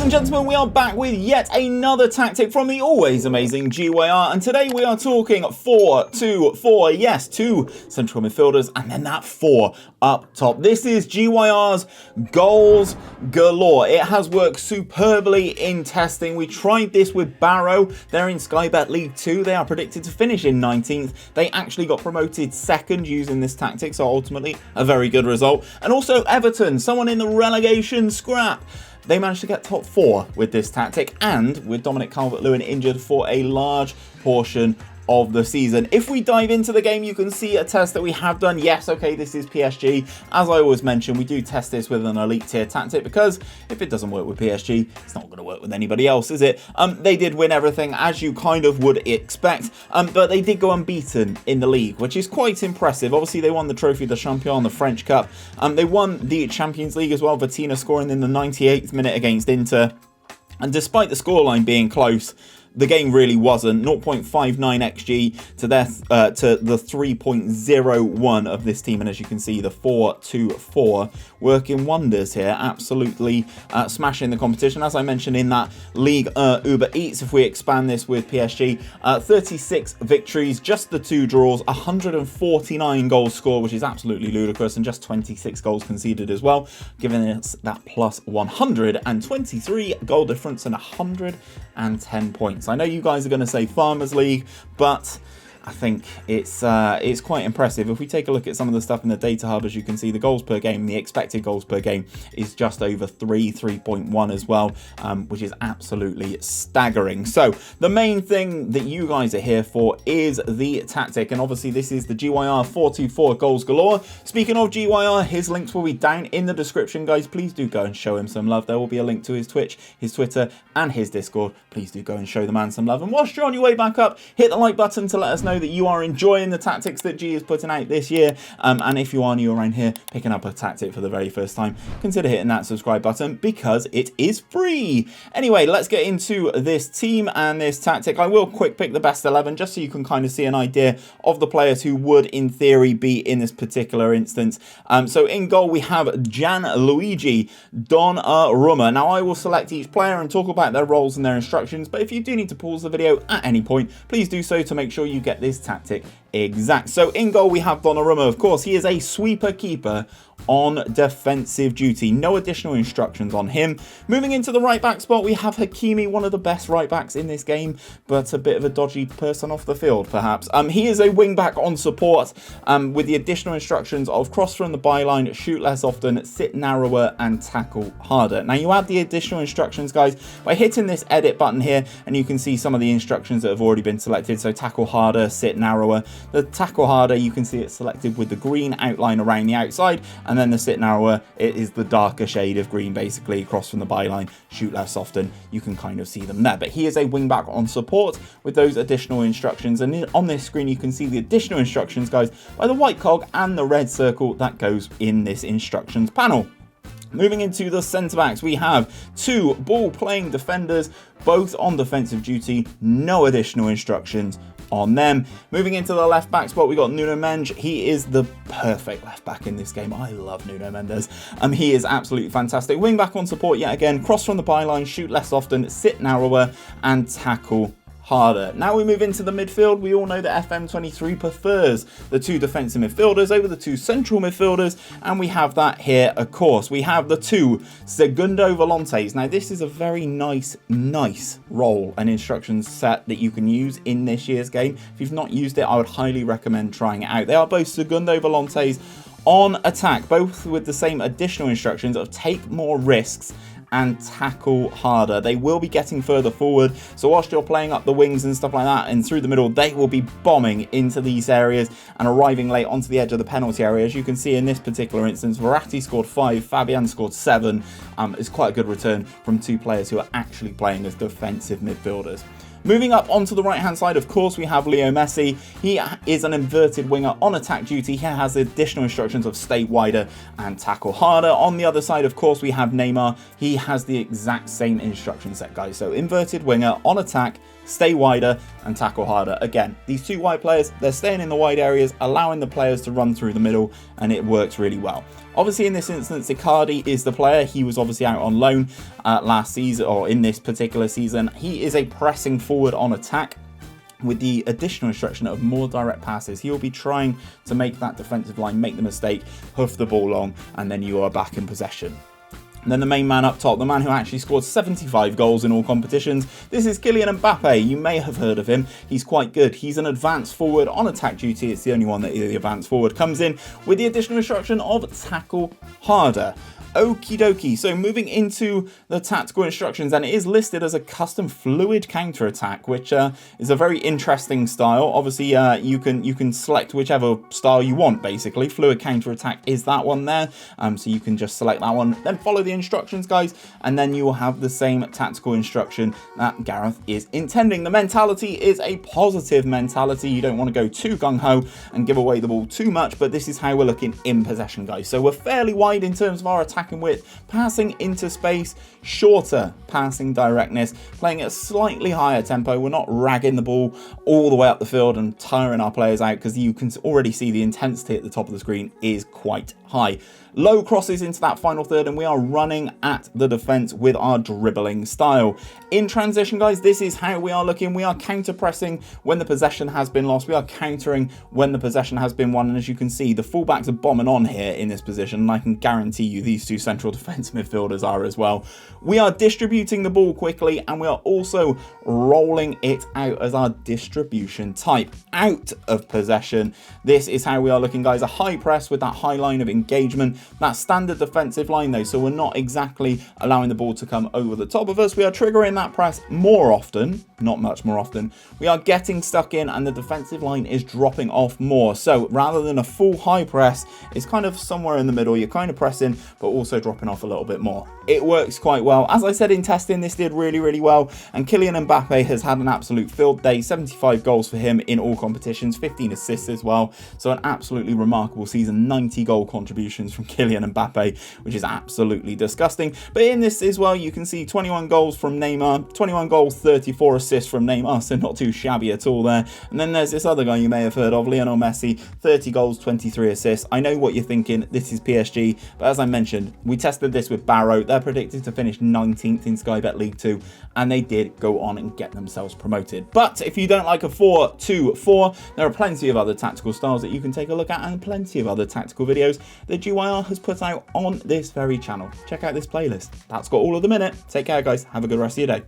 and gentlemen, we are back with yet another tactic from the always amazing GYR, and today we are talking 4-2-4, yes, 2 central midfielders and then that 4 up top. This is GYR's goals galore. It has worked superbly in testing. We tried this with Barrow. They're in Sky Bet League 2. They are predicted to finish in 19th. They actually got promoted second using this tactic, so ultimately a very good result. And also Everton, someone in the relegation scrap. They managed to get top 4 with this tactic, and with Dominic Calvert-Lewin injured for a large portion of the season. If we dive into the game, you can see a test that we have done. Yes, okay, this is PSG. As I always mention, we do test this with an elite tier tactic, because if it doesn't work with PSG, it's not going to work with anybody else, is it? They did win everything, as you kind of would expect, but they did go unbeaten in the league, which is quite impressive. Obviously, they won the Trophy de Champion, the French Cup. They won the Champions League as well, Vitina scoring in the 98th minute against Inter. And despite the scoreline being close, the game really wasn't. 0.59 XG to the 3.01 of this team, and as you can see, the 4-2-4 working wonders here, absolutely smashing the competition. As I mentioned in that league 𝘼𝙗𝙤𝙪, if we expand this with PSG, 36 victories, just the 2 draws, 149 goals scored, which is absolutely ludicrous, and just 26 goals conceded as well, giving us that plus 123 goal difference and 110 points. I know you guys are going to say Farmers League, but I think it's quite impressive. If we take a look at some of the stuff in the data hub, as you can see, the goals per game, the expected goals per game is just over 3.1 as well, which is absolutely staggering. So the main thing that you guys are here for is the tactic, and obviously this is the GYR 4-2-4 goals galore. Speaking of GYR, his links will be down in the description, guys. Please do go and show him some love. There will be a link to his Twitch, his Twitter, and his Discord. Please do go and show the man some love. And whilst you're on your way back up, hit the like button to let us know that you are enjoying the tactics that G is putting out this year, and if you are new around here picking up a tactic for the very first time, consider hitting that subscribe button because it is free. Anyway, let's get into this team and this tactic. I will quick pick the best 11 just so you can kind of see an idea of the players who would in theory be in this particular instance. So in goal we have Gianluigi Donnarumma. Now I will select each player and talk about their roles and their instructions, but if you do need to pause the video at any point, please do so to make sure you get this tactic exact. So in goal we have Donnarumma. Of course, he is a sweeper keeper on defensive duty. No additional instructions on him. Moving into the right back spot, we have Hakimi, one of the best right backs in this game, but a bit of a dodgy person off the field, perhaps. He is a wing back on support, with the additional instructions of cross from the byline, shoot less often, sit narrower, and tackle harder. Now you add the additional instructions, guys, by hitting this edit button here, and you can see some of the instructions that have already been selected. So tackle harder, sit narrower. The tackle harder, you can see it's selected with the green outline around the outside, and then the sit narrower, it is the darker shade of green, basically, across from the byline, shoot less often. You can kind of see them there, but he is a wing back on support with those additional instructions, and on this screen you can see the additional instructions, guys, by the white cog and the red circle that goes in this instructions panel. Moving into the centre backs, we have 2 ball playing defenders, both on defensive duty, no additional instructions on them. Moving into the left back spot, we got Nuno Mendes. He is the perfect left back in this game. I love Nuno Mendes. He is absolutely fantastic. Wing back on support yet again, cross from the byline, shoot less often, sit narrower, and tackle harder. Now we move into the midfield. We all know that FM23 prefers the 2 defensive midfielders over the 2 central midfielders, and we have that here, of course. We have the 2 segundo volantes. Now this is a very nice role and instructions set that you can use in this year's game. If you've not used it, I would highly recommend trying it out. They are both segundo volantes on attack, both with the same additional instructions of take more risks and tackle harder. They will be getting further forward, so whilst you're playing up the wings and stuff like that and through the middle, they will be bombing into these areas and arriving late onto the edge of the penalty area. As you can see in this particular instance, Verratti scored 5, Fabian scored 7. It's quite a good return from 2 players who are actually playing as defensive midfielders. Moving up onto the right-hand side, of course, we have Leo Messi. He is an inverted winger on attack duty. He has additional instructions of stay wider and tackle harder. On the other side, of course, we have Neymar. He has the exact same instruction set, guys. So inverted winger on attack, stay wider and tackle harder. Again, these two wide players, they're staying in the wide areas, allowing the players to run through the middle, and it works really well. Obviously, in this instance, 𝘼𝙗𝙤𝙪 is the player. He was obviously out on loan last season, or in this particular season. He is a pressing forward on attack, with the additional instruction of more direct passes. He will be trying to make that defensive line make the mistake, hoof the ball long, and then you are back in possession. And then the main man up top, the man who actually scored 75 goals in all competitions, this is Kylian Mbappe. You may have heard of him. He's quite good. He's an advanced forward on attack duty. It's the only one that the advanced forward comes in with the additional instruction of tackle harder. Okie dokie, so moving into the tactical instructions, and it is listed as a custom fluid counter attack, which is a very interesting style. Obviously, you can select whichever style you want. Basically, fluid counter attack is that one there, so you can just select that one, then follow the instructions, guys, and then you will have the same tactical instruction that Gareth is intending. The mentality is a positive mentality. You don't want to go too gung-ho and give away the ball too much, but this is how we're looking in possession, guys. So we're fairly wide in terms of our attack and width, passing into space, shorter passing directness, playing at a slightly higher tempo. We're not ragging the ball all the way up the field and tiring our players out, because you can already see the intensity at the top of the screen is quite high. Low crosses into that final third, and we are running at the defense with our dribbling style. In transition, guys, this is how we are looking. We are counter pressing when the possession has been lost. We are countering when the possession has been won, and as you can see, the fullbacks are bombing on here in this position, and I can guarantee you these two central defence midfielders are as well. We are distributing the ball quickly, and we are also rolling it out as our distribution type out of possession. This is how we are looking, guys. A high press with that high line of engagement. That standard defensive line though, so we're not exactly allowing the ball to come over the top of us. We are triggering that press more often, not much more often. We are getting stuck in, and the defensive line is dropping off more. So rather than a full high press, it's kind of somewhere in the middle. You're kind of pressing, but also dropping off a little bit more. It works quite well. As I said in testing, this did really, really well. And Kylian Mbappe has had an absolute field day. 75 goals for him in all competitions, 15 assists as well. So an absolutely remarkable season. 90 goal contributions from Kylian Mbappe, which is absolutely disgusting. But in this as well, you can see 21 goals from Neymar, 21 goals, 34 assists from Neymar, so not too shabby at all there. And then there's this other guy you may have heard of, Lionel Messi, 30 goals, 23 assists. I know what you're thinking, this is PSG, but as I mentioned, we tested this with Barrow. They're predicted to finish 19th in Sky Bet League 2, and they did go on and get themselves promoted. But if you don't like a 4-2-4, there are plenty of other tactical styles that you can take a look at, and plenty of other tactical videos that GYR has put out on this very channel. Check out this playlist. That's got all of them in it. Take care, guys. Have a good rest of your day.